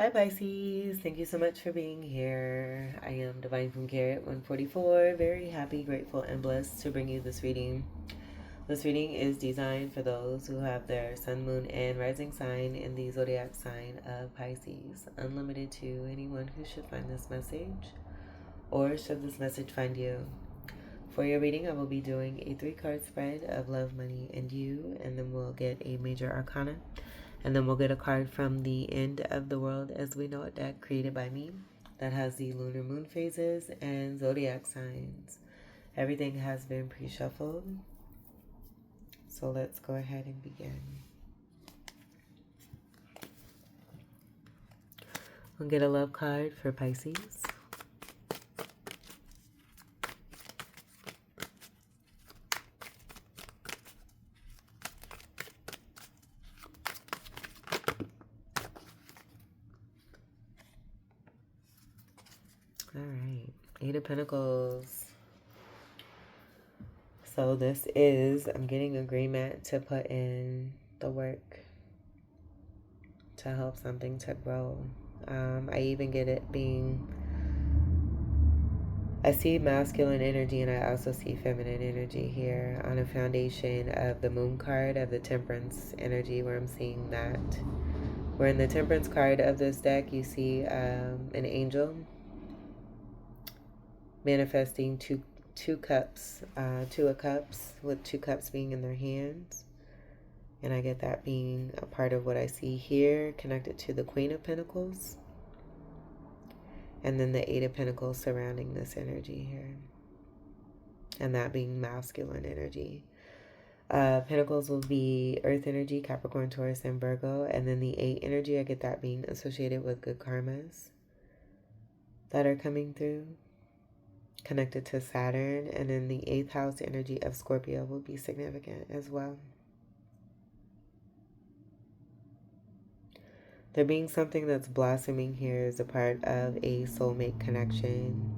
Hi Pisces, thank you so much for being here. I am Divine from Garrett 144, very happy, grateful, and blessed to bring you this reading. This reading is designed for those who have their sun, moon, and rising sign in the zodiac sign of Pisces, unlimited to anyone who should find this message, or should this message find you. For your reading, I will be doing a 3-card spread of love, money, and you, and then we'll get a major arcana. And then we'll get a card from the End of the World as We Know It deck created by me that has the lunar moon phases and zodiac signs. Everything has been pre-shuffled. So let's go ahead and begin. We'll get a love card for Pisces. All right, 8 of Pentacles. So this is, I'm getting agreement to put in the work to help something to grow. I even get it being, I see masculine energy and I also see feminine energy here on a foundation of the moon card of the temperance energy where I'm seeing that. Where in the temperance card of this deck you see an angel manifesting two cups, 2 of cups, with 2 cups being in their hands. And I get that being a part of what I see here, connected to the Queen of Pentacles. And then the 8 of Pentacles surrounding this energy here. And that being masculine energy. Pentacles will be Earth energy, Capricorn, Taurus, and Virgo. And then the 8 energy, I get that being associated with good karmas that are coming through, connected to Saturn. And then the 8th house energy of Scorpio will be significant as well. There being something that's blossoming here is a part of a soulmate connection.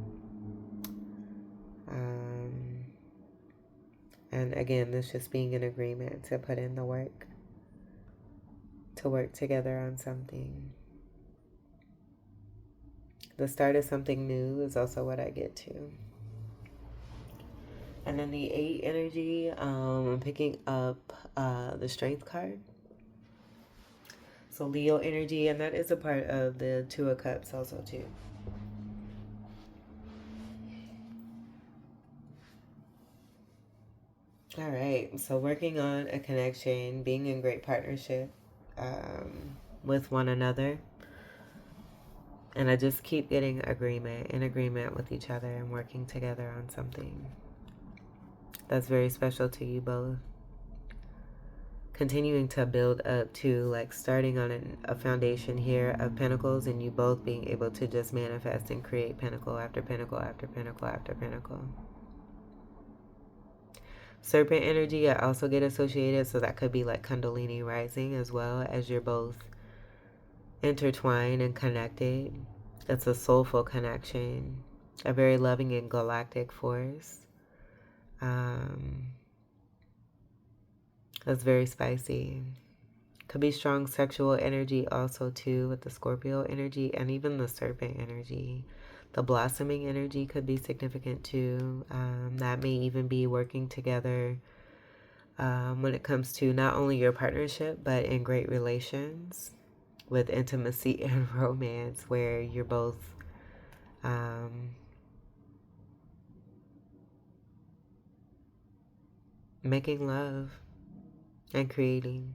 And again, this just being an agreement to put in the work, to work together on something. The start of something new is also what I get to. And then the 8 energy, I'm picking up the Strength card. So Leo energy, and that is a part of the 2 of Cups also too. All right, so working on a connection, being in great partnership with one another. And I just keep getting in agreement with each other and working together on something that's very special to you both. Continuing to build up to, like, starting on a foundation here of pentacles, and you both being able to just manifest and create pinnacle after pinnacle after pinnacle after pinnacle. Serpent energy, I also get associated, so that could be like Kundalini rising as well, as you're both intertwined and connected. It's a soulful connection, a very loving and galactic force. That's very spicy. Could be strong sexual energy also too, with the Scorpio energy and even the serpent energy. The blossoming energy could be significant too. That may even be working together when it comes to not only your partnership, but in great relations with intimacy and romance, where you're both making love and creating,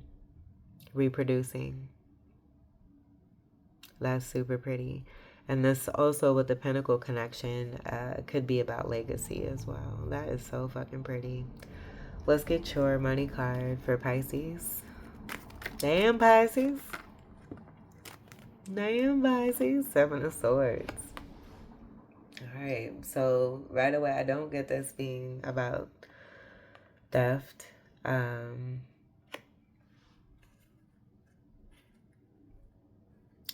reproducing. That's super pretty. And this also with the Pentacle connection could be about legacy as well. That is so fucking pretty. Let's get your money card for Pisces. Damn, Pisces. Damn, Pisces. 7 of Swords. Alright, so right away, I don't get this being about theft.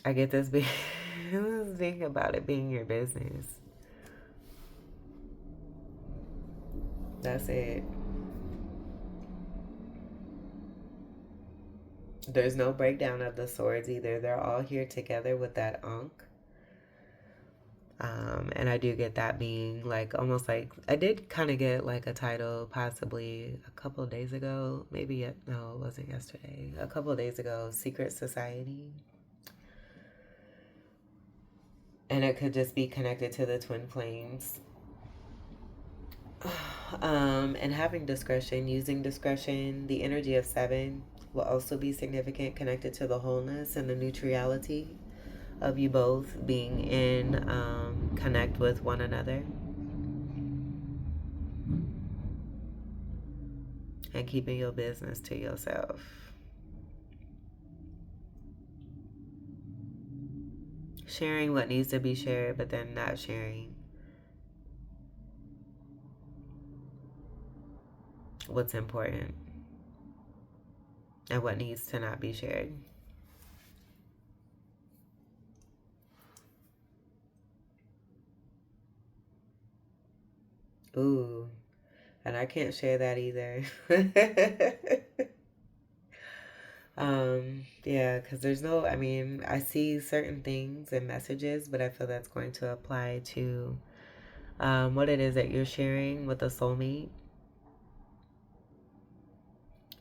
I get this being about it being your business. That's it. There's no breakdown of the swords either. They're all here together with that Ankh. And I do get that being like almost like I did kind of get like a title possibly a couple of days ago, maybe no, it wasn't yesterday. A couple of days ago, Secret Society, and it could just be connected to the twin flames. And having discretion, using discretion, the energy of 7 will also be significant, connected to the wholeness and the neutrality of you both being in connect with one another and keeping your business to yourself. Sharing what needs to be shared, but then not sharing what's important and what needs to not be shared. Ooh, and I can't share that either. Yeah, because there's no, I mean, I see certain things and messages, but I feel that's going to apply to what it is that you're sharing with a soulmate.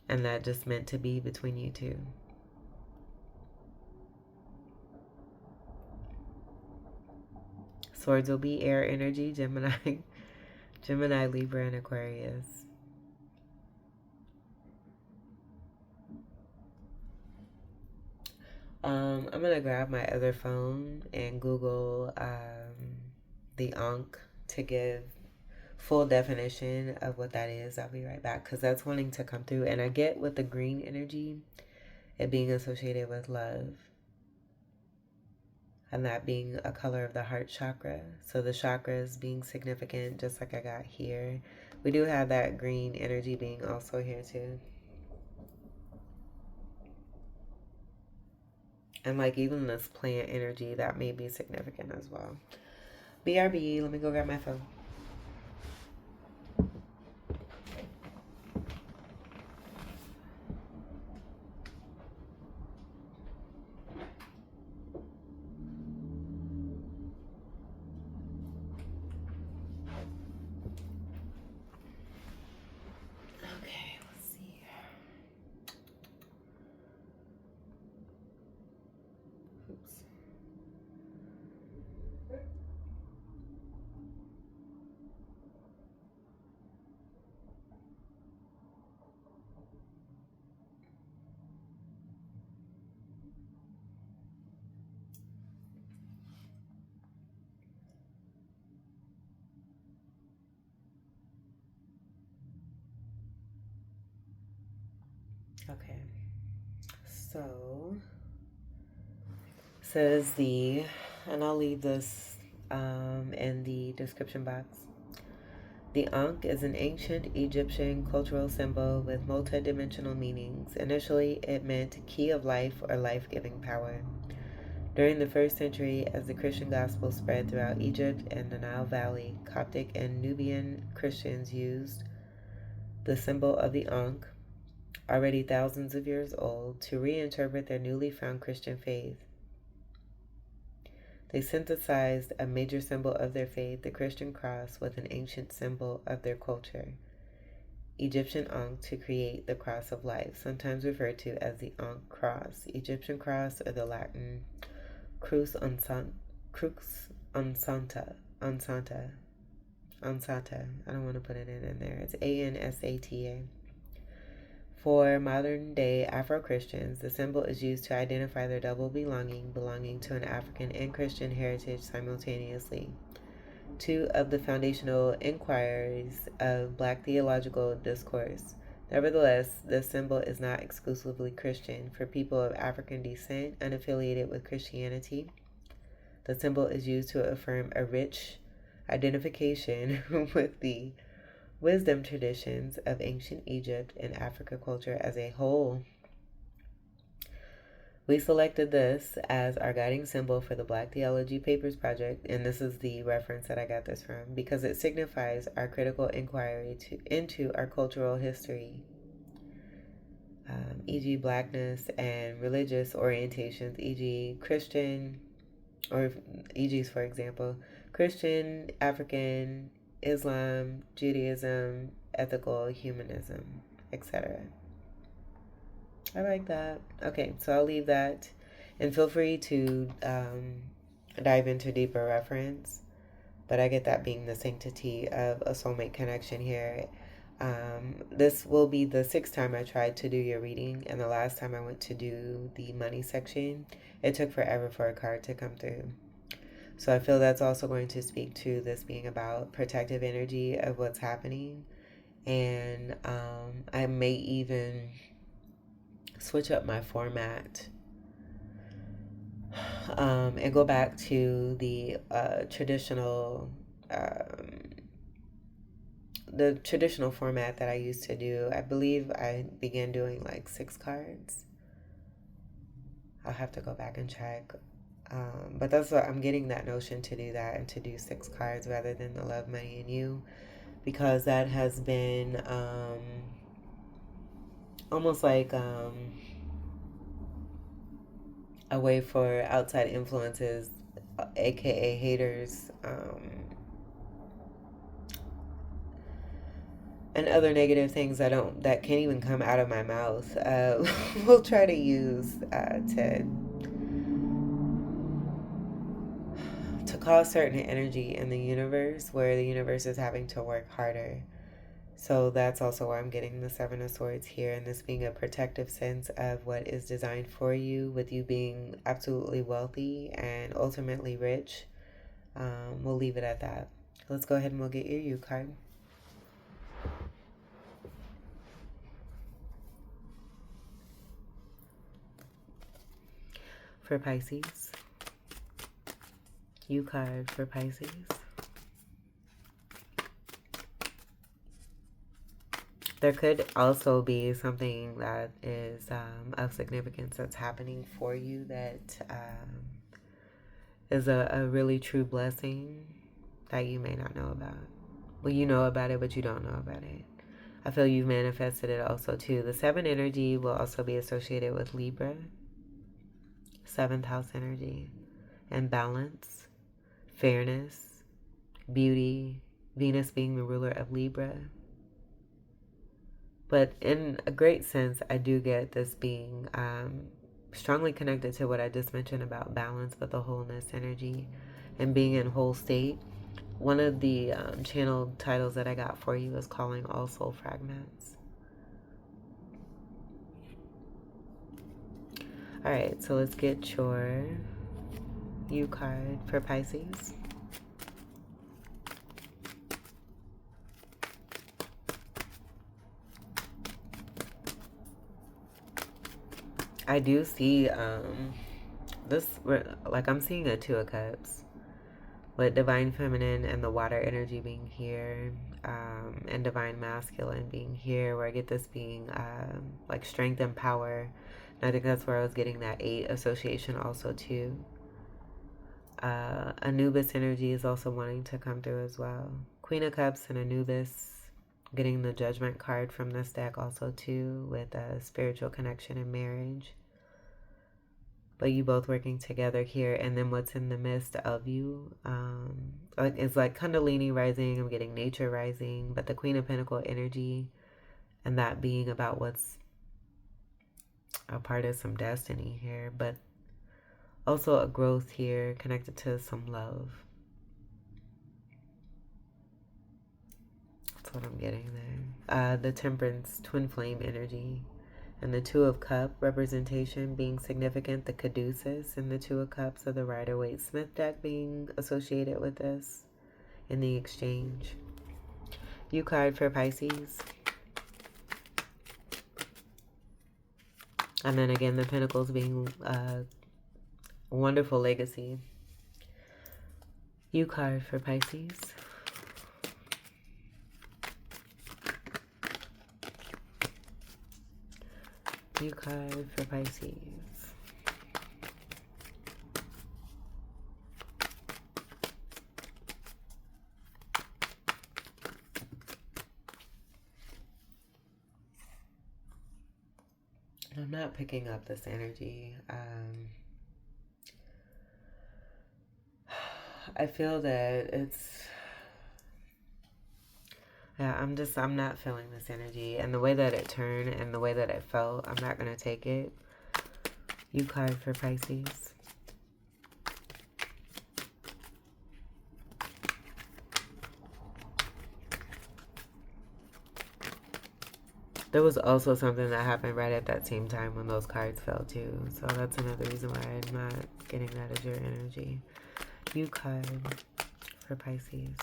And that just meant to be between you two. Swords will be air energy, Gemini, Gemini, Libra, and Aquarius. I'm gonna grab my other phone and Google the Ankh to give full definition of what that is. I'll be right back because that's wanting to come through. And I get with the green energy, it being associated with love. And that being a color of the heart chakra. So the chakras being significant, just like I got here. We do have that green energy being also here too. And like even this plant energy, that may be significant as well. BRB, let me go grab my phone. Okay, let's see. Oops. Okay, so says and I'll leave this in the description box. The Ankh is an ancient Egyptian cultural symbol with multidimensional meanings. Initially, it meant key of life or life-giving power. During the 1st century, as the Christian gospel spread throughout Egypt and the Nile Valley, Coptic and Nubian Christians used the symbol of the Ankh, already thousands of years old, to reinterpret their newly found Christian faith. They synthesized a major symbol of their faith, the Christian cross, with an ancient symbol of their culture, Egyptian Ankh, to create the cross of life, sometimes referred to as the Ankh cross, Egyptian cross, or the Latin crux ansata. I don't want to put it in there. It's ANSATA. For modern-day Afro-Christians, the symbol is used to identify their double belonging to an African and Christian heritage simultaneously. Two of the foundational inquiries of Black theological discourse. Nevertheless, this symbol is not exclusively Christian. For people of African descent unaffiliated with Christianity, the symbol is used to affirm a rich identification with the wisdom traditions of ancient Egypt and Africa culture as a whole. We selected this as our guiding symbol for the Black Theology Papers Project, and this is the reference that I got this from, because it signifies our critical inquiry into our cultural history e.g. blackness, and religious orientations, e.g. Christian, or e.g. for example, Christian, African, Islam, Judaism, ethical, humanism, etc. I like that. Okay, so I'll leave that. And feel free to dive into deeper reference. But I get that being the sanctity of a soulmate connection here. This will be the 6th time I tried to do your reading. And the last time I went to do the money section, it took forever for a card to come through. So I feel that's also going to speak to this being about protective energy of what's happening. And I may even switch up my format and go back to the traditional format that I used to do. I believe I began doing like 6 cards. I'll have to go back and check. But that's what I'm getting, that notion to do that and to do 6 cards rather than the love, money, and you, because that has been almost like a way for outside influences, aka haters, and other negative things that can't even come out of my mouth. We'll try to use to cause certain energy in the universe where the universe is having to work harder. So that's also why I'm getting the 7 of Swords here, and this being a protective sense of what is designed for you, with you being absolutely wealthy and ultimately rich. We'll leave it at that. Let's go ahead and we'll get your U card. For Pisces. U card for Pisces. There could also be something that is of significance that's happening for you that is a really true blessing that you may not know about. Well, you know about it, but you don't know about it. I feel you've manifested it also too. The 7 energy will also be associated with Libra, 7th house energy, and balance, fairness, beauty, Venus being the ruler of Libra. But in a great sense, I do get this being strongly connected to what I just mentioned about balance, but the wholeness energy and being in whole state. One of the channel titles that I got for you is Calling All Soul Fragments. All right, so let's get your U card for Pisces. I do see this, like I'm seeing a 2 of Cups with Divine Feminine and the water energy being here, and Divine Masculine being here, where I get this being like strength and power. And I think that's where I was getting that 8 association also too. Anubis energy is also wanting to come through as well. Queen of Cups and Anubis, getting the Judgment card from this deck also too, with a spiritual connection and marriage. But you both working together here, and then what's in the midst of you, it's like Kundalini rising. I'm getting nature rising, but the Queen of Pentacle energy, and that being about what's a part of some destiny here, but also a growth here connected to some love. That's what I'm getting there. The Temperance, Twin Flame energy, and the 2 of Cups representation being significant. The Caduceus and the 2 of Cups of the Rider-Waite-Smith deck being associated with this in the exchange. U card for Pisces. And then again, the Pentacles being a wonderful legacy. U card for Pisces. U card for Pisces. not picking up this energy. I feel that it's, yeah, I'm not feeling this energy. And the way that it turned and the way that it felt, I'm not going to take it. You card for Pisces. There was also something that happened right at that same time when those cards fell too. So that's another reason why I'm not getting that as your energy. You card for Pisces.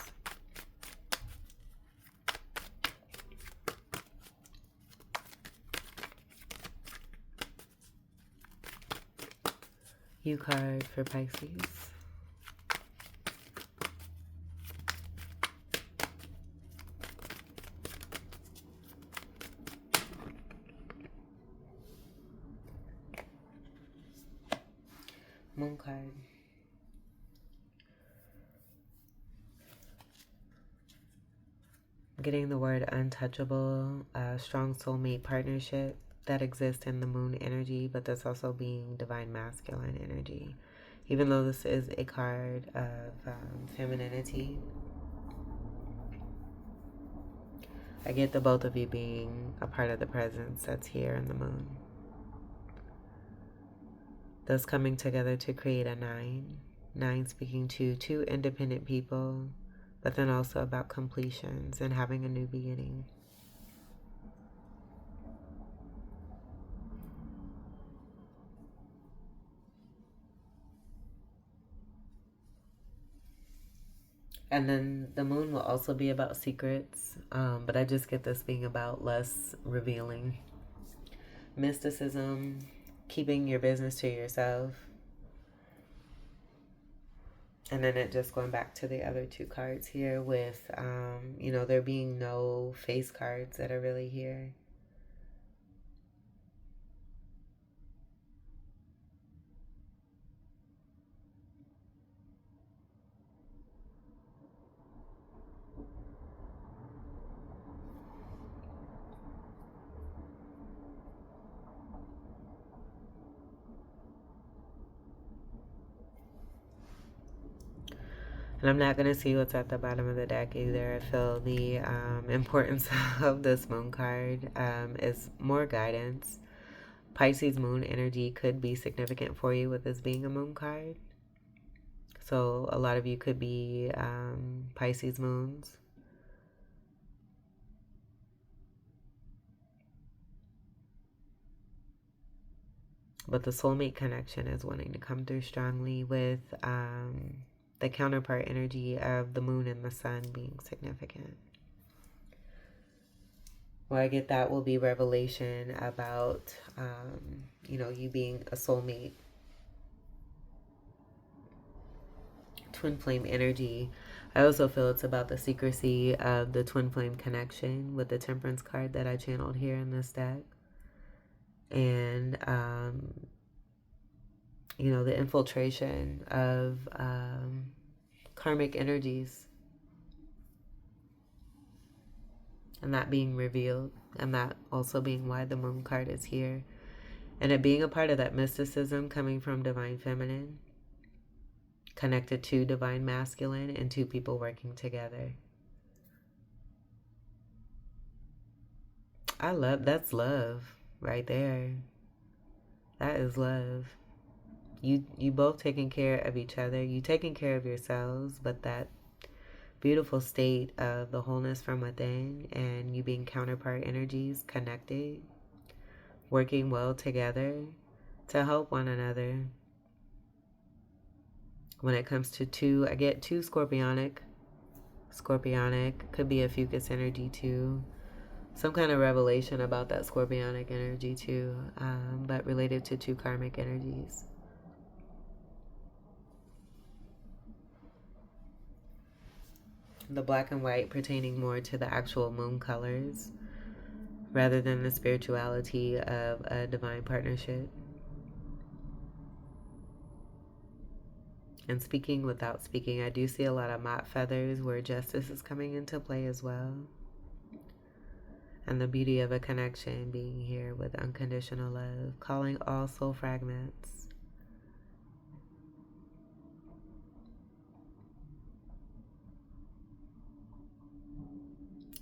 You card for Pisces. Moon card. Getting the word untouchable, strong soulmate partnership that exists in the moon energy, but that's also being divine masculine energy. Even though this is a card of femininity, I get the both of you being a part of the presence that's here in the moon. Thus coming together to create a 9. 9 speaking to two independent people, but then also about completions and having a new beginning. And then the moon will also be about secrets, but I just get this being about less revealing. Mysticism, keeping your business to yourself. And then it just going back to the other two cards here with, there being no face cards that are really here. And I'm not going to see what's at the bottom of the deck either. I feel the importance of this moon card is more guidance. Pisces moon energy could be significant for you with this being a moon card. So a lot of you could be Pisces moons. But the soulmate connection is wanting to come through strongly with the counterpart energy of the moon and the sun being significant. Where I get that will be revelation about, you being a soulmate. Twin flame energy. I also feel it's about the secrecy of the twin flame connection with the temperance card that I channeled here in this deck. And, the infiltration of karmic energies. And that being revealed. And that also being why the moon card is here. And it being a part of that mysticism coming from divine feminine. Connected to divine masculine and two people working together. That's love right there. That is love. You both taking care of each other. You taking care of yourselves, but that beautiful state of the wholeness from within and you being counterpart energies connected, working well together to help one another. When it comes to two, I get two scorpionic. Scorpionic could be a fucus energy too. Some kind of revelation about that scorpionic energy too, but related to two karmic energies. The black and white pertaining more to the actual moon colors rather than the spirituality of a divine partnership. And speaking without speaking, I do see a lot of mott feathers where justice is coming into play as well. and the beauty of a connection being here with unconditional love, calling all soul fragments.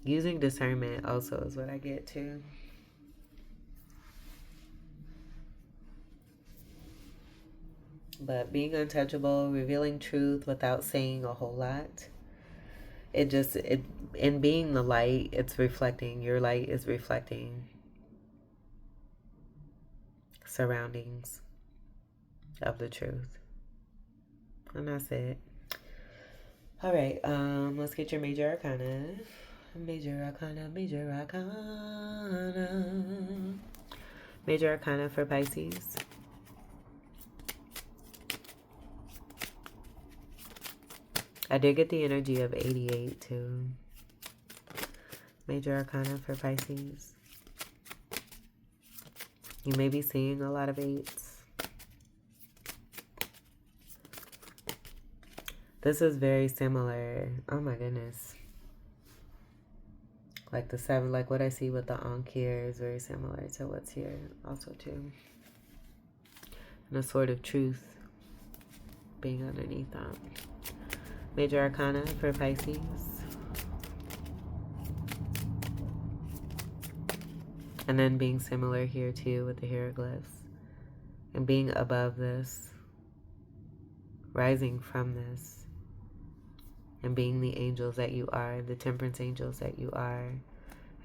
Using discernment also is what I get too. But being untouchable, revealing truth without saying a whole lot. In being the light, it's reflecting. Your light is reflecting surroundings of the truth. And that's it. All right, let's get your major arcana. Major arcana, major arcana. Major arcana for Pisces. I did get the energy of 88 too. Major arcana for Pisces. You may be seeing a lot of 8s. This is very similar. Oh my goodness. Like the 7, like what I see with the Ankh here is very similar to what's here also too. And a sword of truth being underneath that. Major arcana for Pisces. And then being similar here too with the hieroglyphs. And being above this. Rising from this. And being the angels that you are. The temperance angels that you are.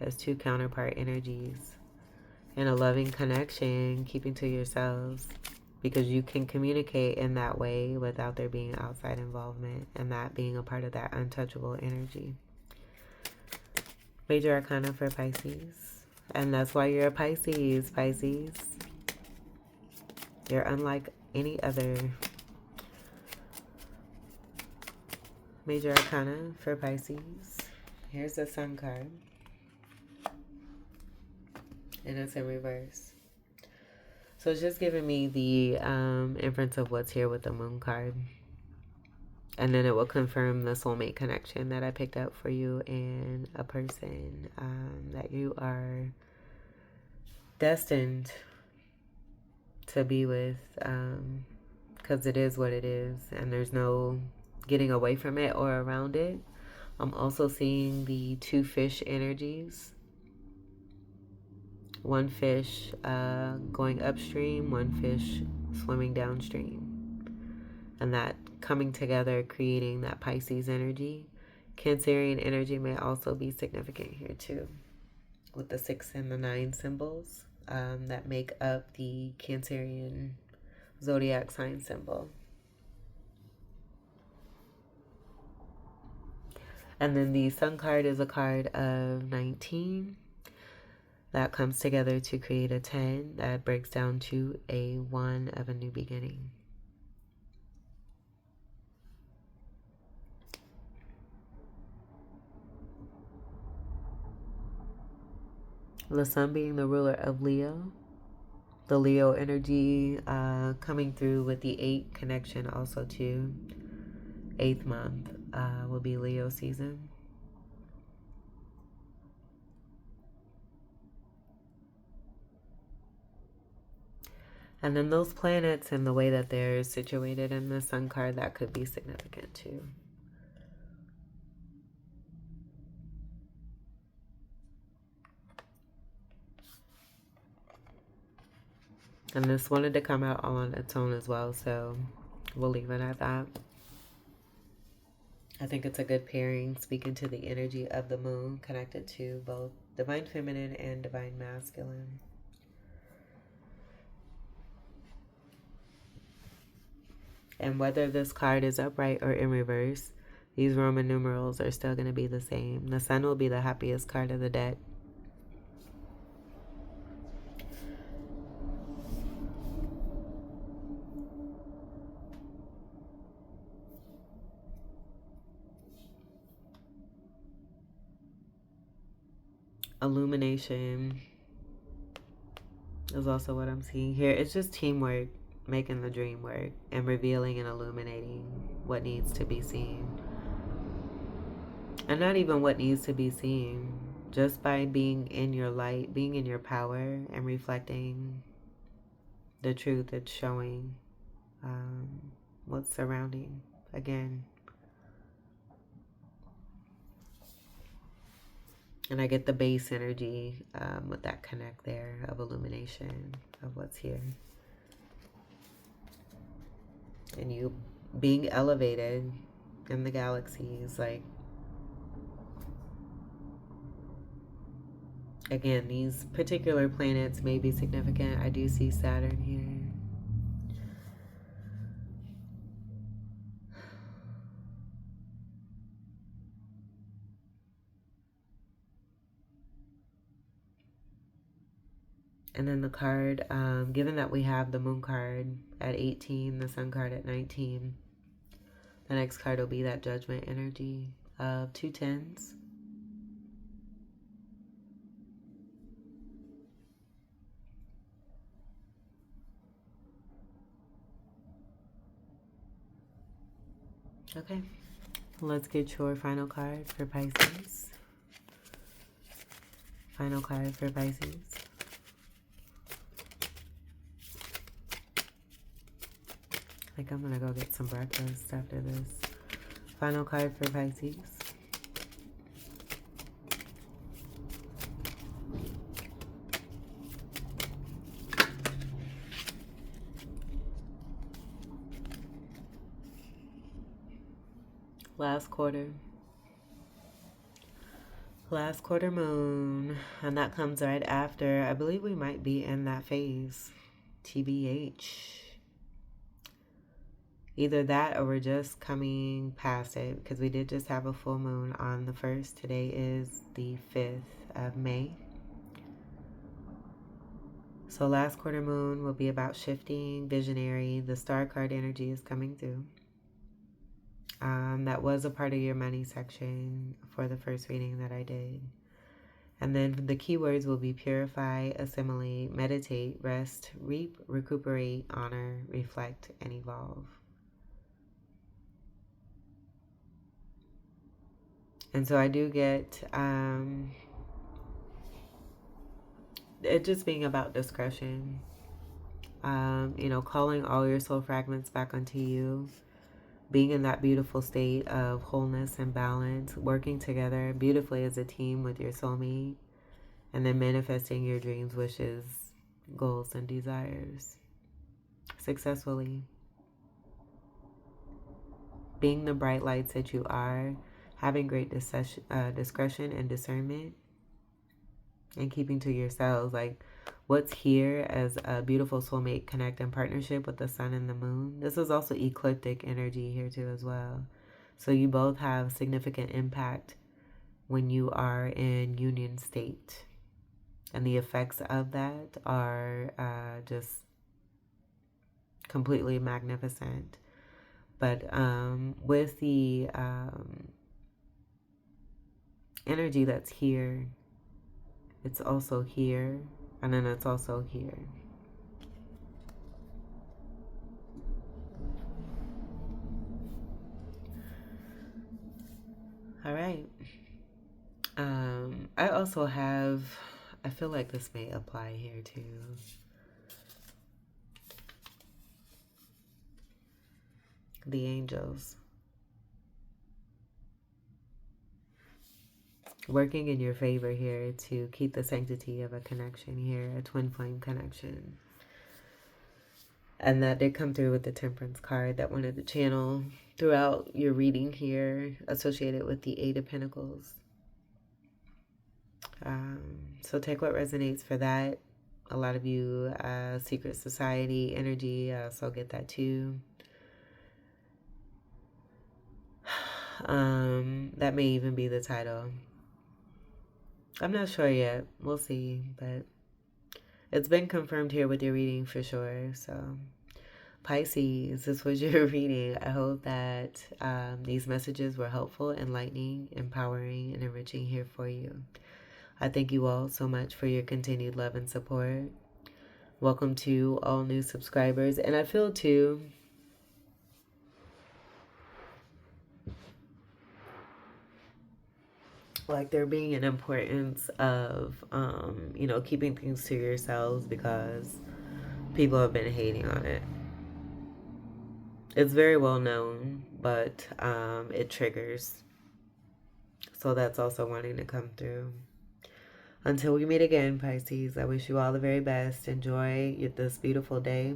As 2 counterpart energies. And a loving connection. Keeping to yourselves. Because you can communicate in that way without there being outside involvement. And that being a part of that untouchable energy. Major arcana for Pisces. And that's why you're a Pisces, Pisces. You're unlike any other. Major arcana for Pisces. Here's the Sun card. And it's in reverse. So it's just giving me the inference of what's here with the Moon card. And then it will confirm the soulmate connection that I picked up for you and a person that you are destined to be with. Because it is what it is. And there's no getting away from it or around it. I'm also seeing the 2 fish energies. 1 fish going upstream, 1 fish swimming downstream. And that coming together, creating that Pisces energy. Cancerian energy may also be significant here too. With the 6 and the 9 symbols that make up the Cancerian zodiac sign symbol. And then the Sun card is a card of 19. That comes together to create a 10 that breaks down to a 1 of a new beginning. The Sun being the ruler of Leo. The Leo energy coming through with the 8 connection also too. 8th month will be Leo season. And then those planets and the way that they're situated in the Sun card, that could be significant too. And this wanted to come out all on its own as well, so we'll leave it at that. I think it's a good pairing, speaking to the energy of the moon, connected to both divine feminine and divine masculine. And whether this card is upright or in reverse, these Roman numerals are still going to be the same. The Sun will be the happiest card of the deck. Illumination is also what I'm seeing here. It's just teamwork, making the dream work, and revealing and illuminating what needs to be seen. And not even what needs to be seen, just by being in your light, being in your power, and reflecting the truth, it's showing what's surrounding. Again, and I get the base energy with that connect there of illumination of what's here. And you being elevated in the galaxies, like, again, these particular planets may be significant. I do see Saturn here. And then the card, given that we have the moon card at 18, the sun card at 19, the next card will be that judgment energy of 2 tens. Okay, let's get your final card for Pisces. Final card for Pisces. I think I'm gonna go get some breakfast after this. Final card for Pisces. Last quarter moon, and that comes right after. I believe we might be in that phase, TBH. Either that or we're just coming past it, because we did just have a full moon on the 1st. Today is the 5th of May. So last quarter moon will be about shifting, visionary. The star card energy is coming through. That was a part of your money section for the first reading that I did. And then the keywords will be purify, assimilate, meditate, rest, reap, recuperate, honor, reflect, and evolve. And so I do get it just being about discretion. Calling all your soul fragments back onto you. Being in that beautiful state of wholeness and balance, working together beautifully as a team with your soulmate, and then manifesting your dreams, wishes, goals, and desires successfully. Being the bright lights that you are, having great discretion and discernment, and keeping to yourselves. Like, what's here as a beautiful soulmate connect and partnership with the sun and the moon. This is also ecliptic energy here too as well. So you both have significant impact when you are in union state. And the effects of that are just completely magnificent. But with the energy that's here, it's also here, and then it's also here. All right. I also have, I feel like this may apply here too. The angels. Working in your favor here to keep the sanctity of a connection here, a twin flame connection. And that did come through with the Temperance card that wanted to channel throughout your reading here, associated with the 8 of Pentacles. So take what resonates for that. A lot of you, secret society energy, so get that too. That may even be the title. I'm not sure yet. We'll see, but it's been confirmed here with your reading for sure. So Pisces, this was your reading. I hope that these messages were helpful, enlightening, empowering, and enriching here for you. I thank you all so much for your continued love and support. Welcome to all new subscribers. And I feel too, like there being an importance of, you know, keeping things to yourselves because people have been hating on it. It's very well known, but it triggers. So that's also wanting to come through. Until we meet again, Pisces, I wish you all the very best. Enjoy this beautiful day.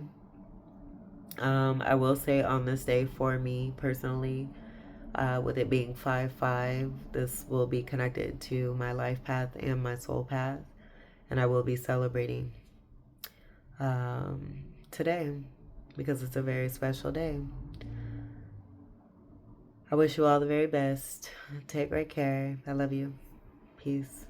I will say on this day for me personally, with it being 5/5, this will be connected to my life path and my soul path. And I will be celebrating today because it's a very special day. I wish you all the very best. Take great care. I love you. Peace.